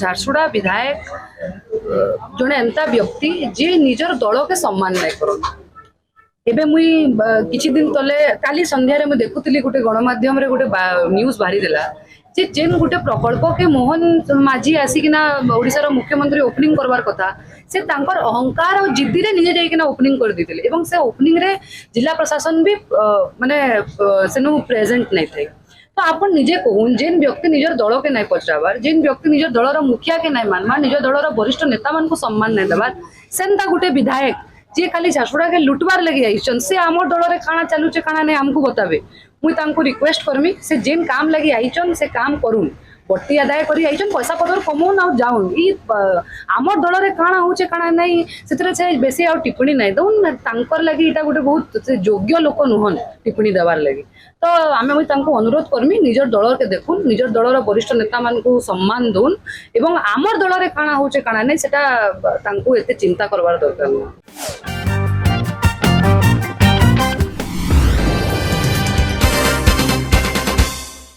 झारसुड़ा विधायक जड़े एंता व्यक्ति जी निजर दल के सम्मान नहीं कर किछि दिन तले काली संध्यारे मैं देखुली गोटे गणमाध्यम रे गोटे न्यूज बाहरी देला जे जेन गोटे प्रकल्प के मोहन माझी आसिकिना ओडिसा मुख्यमंत्री ओपनिंग करवार कथा से तांकर अहंकार और जिद्दी रे निजे जाइकिना ओपनिंग कर दिथिले एवं से ओपनिंग रे जिला प्रशासन भी माने सेनु प्रेजेंट नहीं थे। तो आपण निजे कहून जेन व्यक्ति निजर दल के नहीं पचराबार जेन व्यक्ति निजर दलर मुखिया के नहीं मानवा निजर दलर वरिष्ठ नेता मान को सम्मान नहीं देवार सेंता गोटे विधायक जी खाली झारसुड़ा के लुटबार लगी आइछन से आमर दल रे काना चालुचे काना नहीं हमको बताबे मुई तांको रिक्वेस्ट करमी से जेन काम लगी आइछन से काम करूँ बट्टी आदाय करी आइछन पैसा पदर कमौन आ जाऊन ई आमर दल रे काना होचे काना नहीं सेतरे से बेसी आ टिप्पणी नहीं दउन तांकर लगी इटा गोटे बहुत योग्य लोक नुहन टिप्पणी देवार लगी। तो आमे मुई तांको अनुरोध करमी निजर दल के देखुन निजर दलर वरिष्ठ नेता मान को सम्मान दउन एवं आमर दल रे काना होचे काना नहीं सेटा तांको एते चिंता करवार दरकार नहीं।